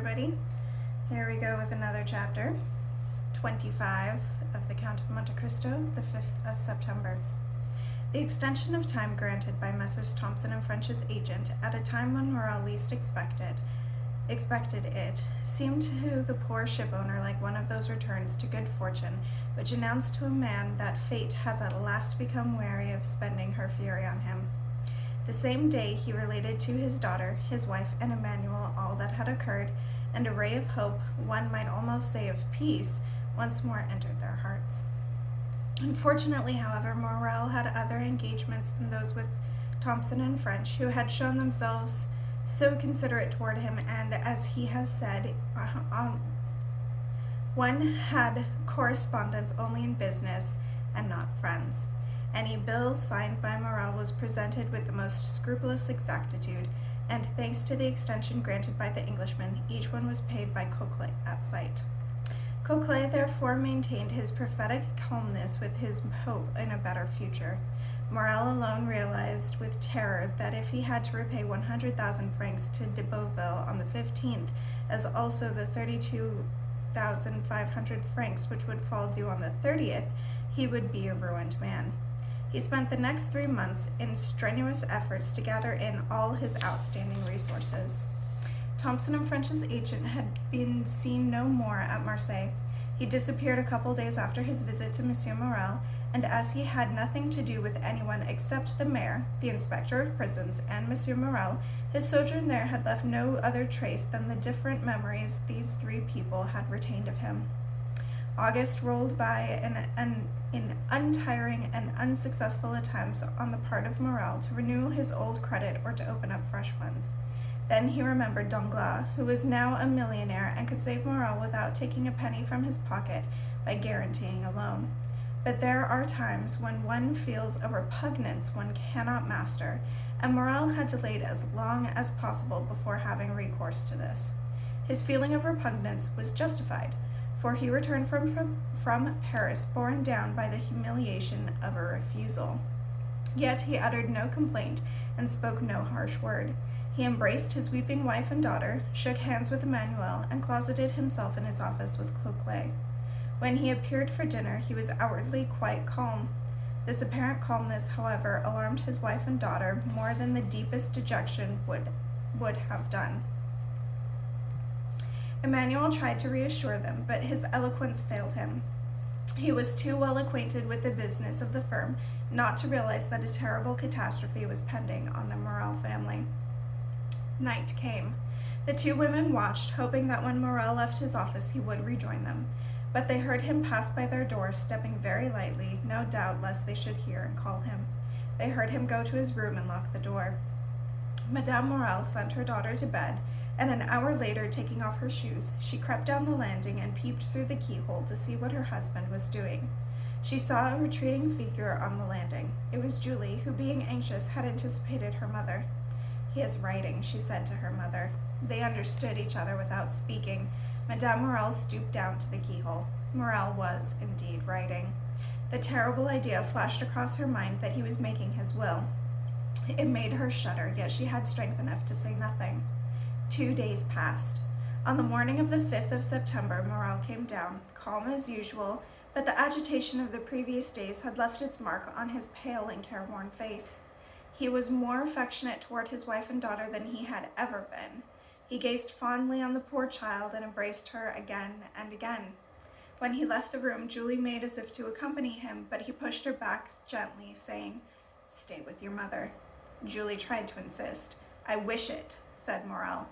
everybody. Here we go with another chapter, 25 of the Count of Monte Cristo, the 5th of September. The extension of time granted by Messrs. Thompson and French's agent at a time when Morel least expected it, seemed to the poor shipowner like one of those returns to good fortune which announce to a man that fate has at last become weary of spending her fury on him. The same day he related to his daughter, his wife, and Emmanuel all that had occurred, and a ray of hope, one might almost say of peace, once more entered their hearts. Unfortunately, however, Morel had other engagements than those with Thompson and French, who had shown themselves so considerate toward him, and, as he has said, one had correspondence only in business and not friends. Any bill signed by Morel was presented with the most scrupulous exactitude, and thanks to the extension granted by the Englishman, each one was paid by Coquelet at sight. Coquelet therefore maintained his prophetic calmness with his hope in a better future. Morel alone realized with terror that if he had to repay 100,000 francs to de Beauville on the 15th, as also the 32,500 francs which would fall due on the 30th, he would be a ruined man. He spent the next 3 months in strenuous efforts to gather in all his outstanding resources. Thompson and French's agent had been seen no more at Marseille. He disappeared a couple days after his visit to Monsieur Morel, and as he had nothing to do with anyone except the mayor, the inspector of prisons, and Monsieur Morel, his sojourn there had left no other trace than the different memories these three people had retained of him. August rolled by in untiring and unsuccessful attempts on the part of Morel to renew his old credit or to open up fresh ones. Then he remembered Danglars, who was now a millionaire and could save Morel without taking a penny from his pocket by guaranteeing a loan. But there are times when one feels a repugnance one cannot master, and Morel had delayed as long as possible before having recourse to this. His feeling of repugnance was justified, for he returned from Paris borne down by the humiliation of a refusal. Yet he uttered no complaint and spoke no harsh word. He embraced his weeping wife and daughter, shook hands with Emmanuel, and closeted himself in his office with Coquelet. When he appeared for dinner, he was outwardly quite calm. This apparent calmness, however, alarmed his wife and daughter more than the deepest dejection would have done. Emmanuel tried to reassure them, but his eloquence failed him. He was too well acquainted with the business of the firm not to realize that a terrible catastrophe was pending on the Morel family. Night came. The two women watched, hoping that when Morel left his office he would rejoin them, but they heard him pass by their door, stepping very lightly, no doubt lest they should hear and call him. They heard him go to his room and lock the door. Madame Morel sent her daughter to bed, and an hour later, taking off her shoes, she crept down the landing and peeped through the keyhole to see what her husband was doing. She saw a retreating figure on the landing. It was Julie, who, being anxious, had anticipated her mother. "He is writing," she said to her mother. They understood each other without speaking. Madame Morel stooped down to the keyhole. Morel was indeed writing. The terrible idea flashed across her mind that he was making his will. It made her shudder, yet she had strength enough to say nothing. 2 days passed. On the morning of the 5th of September, Morel came down, calm as usual, but the agitation of the previous days had left its mark on his pale and careworn face. He was more affectionate toward his wife and daughter than he had ever been. He gazed fondly on the poor child and embraced her again and again. When he left the room, Julie made as if to accompany him, but he pushed her back gently, saying, "Stay with your mother." Julie tried to insist. "I wish it," said Morel.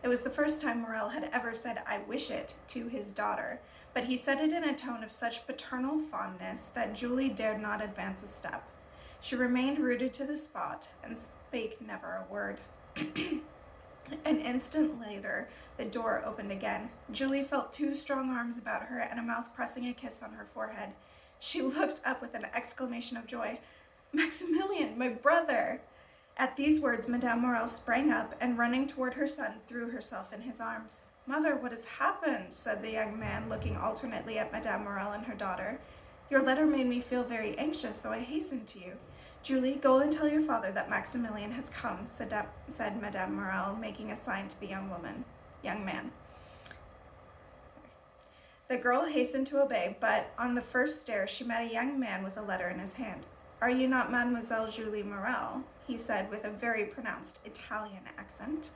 It was the first time Morel had ever said "I wish it" to his daughter, but he said it in a tone of such paternal fondness that Julie dared not advance a step. She remained rooted to the spot and spake never a word. An instant later, the door opened again. Julie felt 2 strong arms about her and a mouth pressing a kiss on her forehead. She looked up with an exclamation of joy. "Maximilian, my brother!" At these words, Madame Morel sprang up and, running toward her son, threw herself in his arms. "Mother, what has happened?" said the young man, looking alternately at Madame Morel and her daughter. "Your letter made me feel very anxious, so I hastened to you. Julie, go and tell your father that Maximilian has come," said Madame Morel, making a sign to the young woman. young man. The girl hastened to obey, but on the first stair she met a young man with a letter in his hand. "Are you not Mademoiselle Julie Morel?" he said with a very pronounced Italian accent.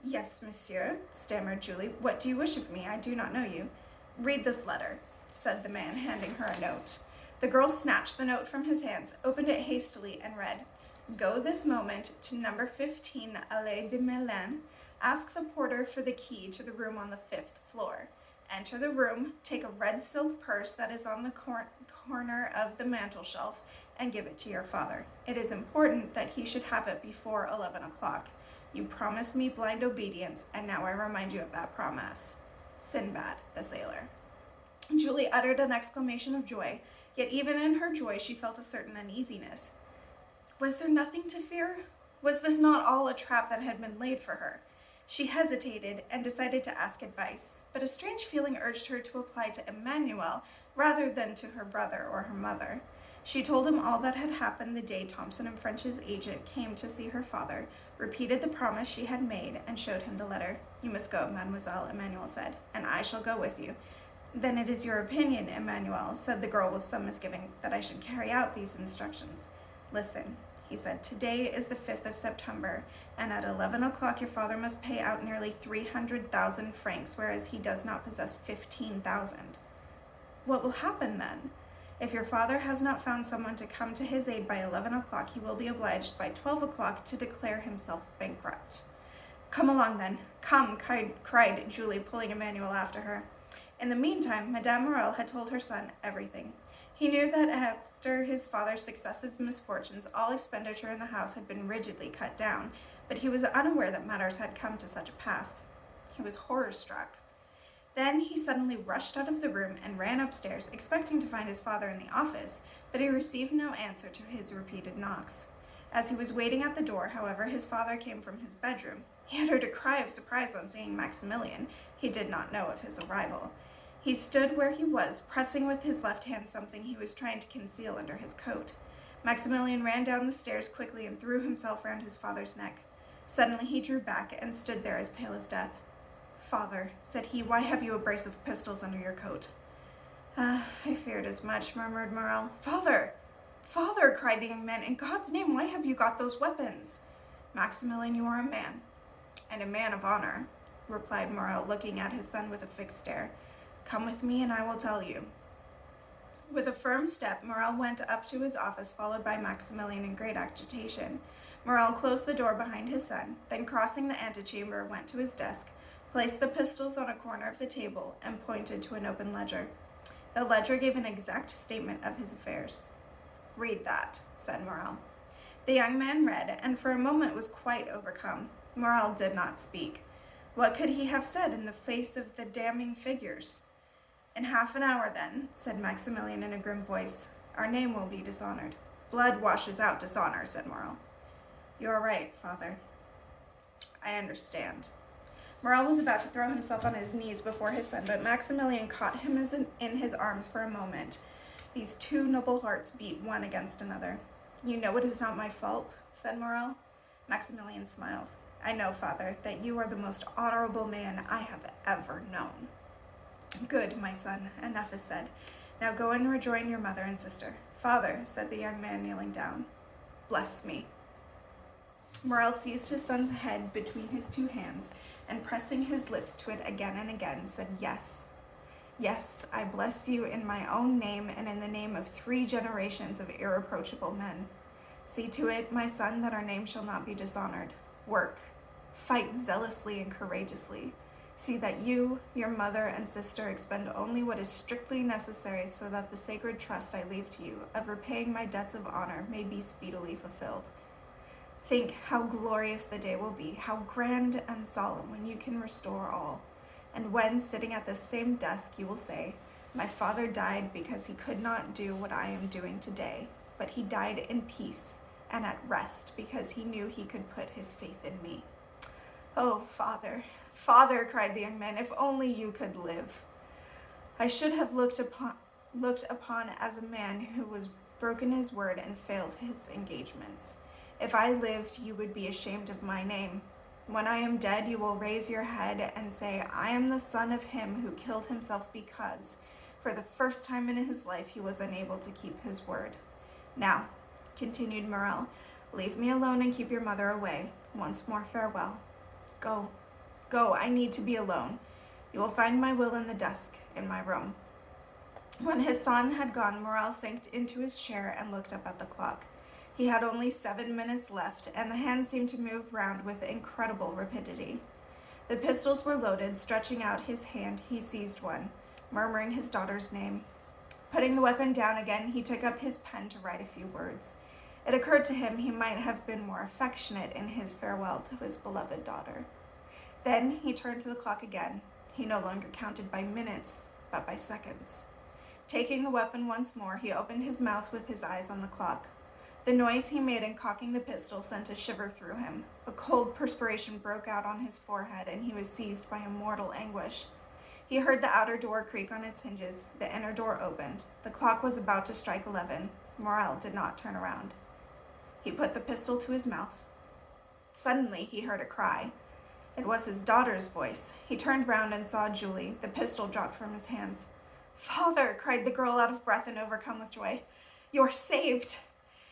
"Yes, monsieur," stammered Julie. "What do you wish of me? I do not know you." "Read this letter," said the man, handing her a note. The girl snatched the note from his hands, opened it hastily, and read, "Go this moment to number 15 Allée de Melun. Ask the porter for the key to the room on the 5th floor. Enter the room, take a red silk purse that is on the corner of the mantel shelf, and give it to your father. It is important that he should have it before 11 o'clock. You promised me blind obedience, and now I remind you of that promise. Sinbad, the sailor." Julie uttered an exclamation of joy, yet even in her joy she felt a certain uneasiness. Was there nothing to fear? Was this not all a trap that had been laid for her? She hesitated and decided to ask advice, but a strange feeling urged her to apply to Emmanuel rather than to her brother or her mother. She told him all that had happened the day Thompson and French's agent came to see her father, repeated the promise she had made, and showed him the letter. "You must go, mademoiselle," Emmanuel said, "and I shall go with you." "Then it is your opinion, Emmanuel," said the girl with some misgiving, "that I should carry out these instructions." "Listen," he said, "today is the 5th of September, and at 11 o'clock your father must pay out nearly 300,000 francs, whereas he does not possess 15,000. What will happen then? If your father has not found someone to come to his aid by 11 o'clock, he will be obliged by 12 o'clock to declare himself bankrupt." "Come along then, come," cried Julie, pulling Emmanuel after her. In the meantime, Madame Morel had told her son everything. He knew that after his father's successive misfortunes, all expenditure in the house had been rigidly cut down, but he was unaware that matters had come to such a pass. He was horror-struck. Then he suddenly rushed out of the room and ran upstairs, expecting to find his father in the office, but he received no answer to his repeated knocks. As he was waiting at the door, however, his father came from his bedroom. He uttered a cry of surprise on seeing Maximilian. He did not know of his arrival. He stood where he was, pressing with his left hand something he was trying to conceal under his coat. Maximilian ran down the stairs quickly and threw himself round his father's neck. Suddenly he drew back and stood there as pale as death. "Father," said he, "why have you a brace of pistols under your coat?" "Ah, I feared as much," murmured Morel. "Father! Father!" cried the young man. "In God's name, why have you got those weapons?" "Maximilian, you are a man, and a man of honor," replied Morel, looking at his son with a fixed stare. "Come with me and I will tell you." With a firm step, Morel went up to his office, followed by Maximilian in great agitation. Morel closed the door behind his son, then crossing the antechamber, went to his desk, placed the pistols on a corner of the table, and pointed to an open ledger. The ledger gave an exact statement of his affairs. "Read that," said Morel. The young man read, and for a moment was quite overcome. Morel did not speak. What could he have said in the face of the damning figures? "In half an hour, then," said Maximilian in a grim voice, "our name will be dishonored." "Blood washes out dishonor," said Morel. "You are right, father. I understand." Morel was about to throw himself on his knees before his son, but Maximilian caught him in his arms for a moment. These two noble hearts beat one against another. "You know it is not my fault," said Morel. Maximilian smiled. "I know, father, that you are the most honorable man I have ever known." "Good, my son, enough is said. Now go and rejoin your mother and sister." "Father," said the young man, kneeling down, "bless me." Morel seized his son's head between his two hands, and pressing his lips to it again and again, said, "Yes, yes, I bless you in my own name and in the name of 3 generations of irreproachable men. See to it, my son, that our name shall not be dishonored. Work, fight zealously and courageously. See that you, your mother, and sister expend only what is strictly necessary, so that the sacred trust I leave to you of repaying my debts of honor may be speedily fulfilled. Think how glorious the day will be, how grand and solemn, when you can restore all. And when, sitting at this same desk, you will say, 'My father died because he could not do what I am doing today, but he died in peace and at rest because he knew he could put his faith in me.' Oh, father, father," cried the young man, "if only you could live. I should have looked upon as a man who was broken his word and failed his engagements. If I lived, you would be ashamed of my name. When I am dead, you will raise your head and say, I am the son of him who killed himself because, for the first time in his life, he was unable to keep his word. Now, continued Morel, leave me alone and keep your mother away. Once more, farewell. Go, go, I need to be alone. You will find my will in the desk in my room. When his son had gone, Morel sank into his chair and looked up at the clock. He had only 7 minutes left, and the hands seemed to move round with incredible rapidity. The pistols were loaded. Stretching out his hand, he seized one, murmuring his daughter's name. Putting the weapon down again, he took up his pen to write a few words. It occurred to him he might have been more affectionate in his farewell to his beloved daughter. Then he turned to the clock again. He no longer counted by minutes, but by seconds. Taking the weapon once more, he opened his mouth with his eyes on the clock. The noise he made in cocking the pistol sent a shiver through him. A cold perspiration broke out on his forehead, and he was seized by a mortal anguish. He heard the outer door creak on its hinges. The inner door opened. The clock was about to strike 11. Morel did not turn around. He put the pistol to his mouth. Suddenly, he heard a cry. It was his daughter's voice. He turned round and saw Julie. The pistol dropped from his hands. "Father," cried the girl, out of breath and overcome with joy. "You are saved!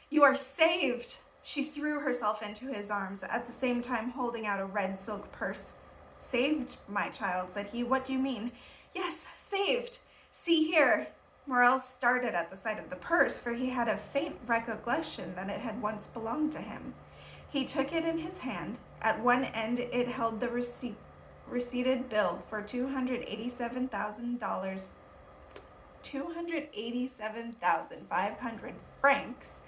You are saved!" She threw herself into his arms, at the same time holding out a red silk purse. "Saved, my child," said he. "What do you mean?" "Yes, saved. See here." Morel started at the sight of the purse, for he had a faint recollection that it had once belonged to him. He took it in his hand. At one end it held the receipted bill for $287,500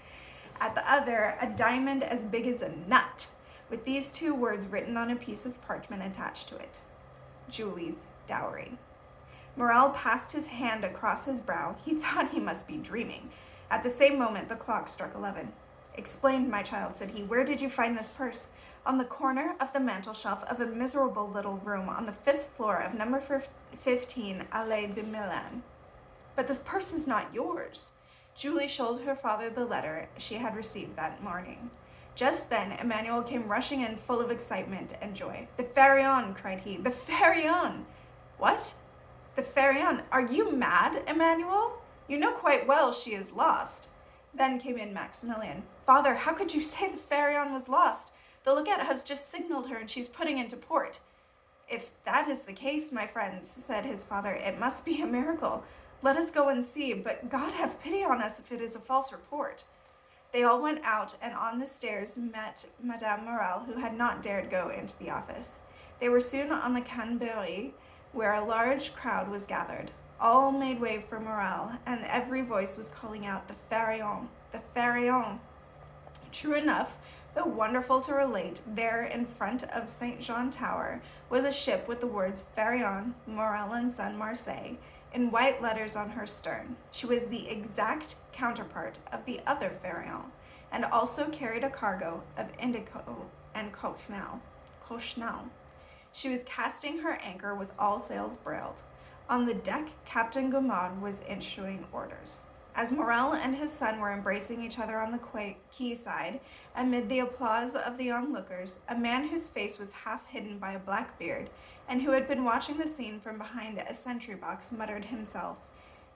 At the other, a diamond as big as a nut, with these two words written on a piece of parchment attached to it: Julie's dowry. Morel passed his hand across his brow. He thought he must be dreaming. At the same moment, the clock struck 11. "Explain, my child," said he. "Where did you find this purse?" "On the corner of the mantel shelf of a miserable little room on the 5th floor of number 15, Allée de Milan." "But this purse is not yours." Julie showed her father the letter she had received that morning. Just then, Emmanuel came rushing in, full of excitement and joy. "The Pharaon!" cried he. "The Pharaon!" "What? The Pharaon? Are you mad, Emmanuel? You know quite well she is lost." Then came in Maximilian. "Father, how could you say the Pharaon was lost? The lookout has just signaled her, and she's putting into port." "If that is the case, my friends," said his father, "it must be a miracle. Let us go and see, but God have pity on us if it is a false report." They all went out, and on the stairs met Madame Morel, who had not dared go into the office. They were soon on the Canneberry, where a large crowd was gathered. All made way for Morel, and every voice was calling out, "The Pharaon! The Pharaon!" True enough, though wonderful to relate, there in front of St. Jean Tower was a ship with the words Pharaon, Morel and Son, Marseille, in white letters on her stern. She was the exact counterpart of the other Pharaon, and also carried a cargo of indigo and cochineal. She was casting her anchor with all sails brailed. On the deck, Captain Gaumard was issuing orders. As Morel and his son were embracing each other on the quayside, amid the applause of the onlookers, a man whose face was half hidden by a black beard, and who had been watching the scene from behind a sentry box, muttered himself,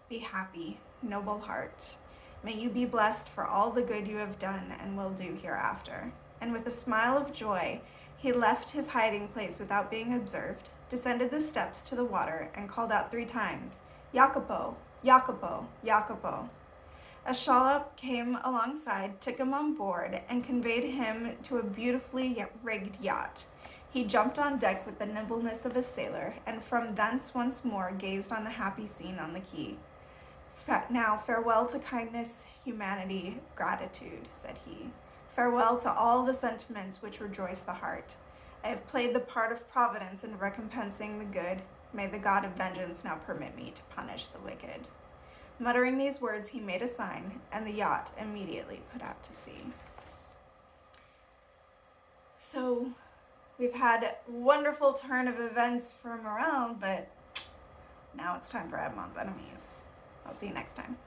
"Be happy, noble heart. May you be blessed for all the good you have done and will do hereafter." And with a smile of joy, he left his hiding place without being observed, descended the steps to the water, and called out 3 times, "Jacopo, Jacopo, Jacopo." A shallop came alongside, took him on board, and conveyed him to a beautifully rigged yacht. He jumped on deck with the nimbleness of a sailor, and from thence once more gazed on the happy scene on the quay. "Now farewell to kindness, humanity, gratitude," said he. "Farewell to all the sentiments which rejoice the heart. I have played the part of Providence in recompensing the good. May the God of vengeance now permit me to punish the wicked." Muttering these words, he made a sign, and the yacht immediately put out to sea. So, we've had a wonderful turn of events for Morel, but now it's time for Edmond's enemies. I'll see you next time.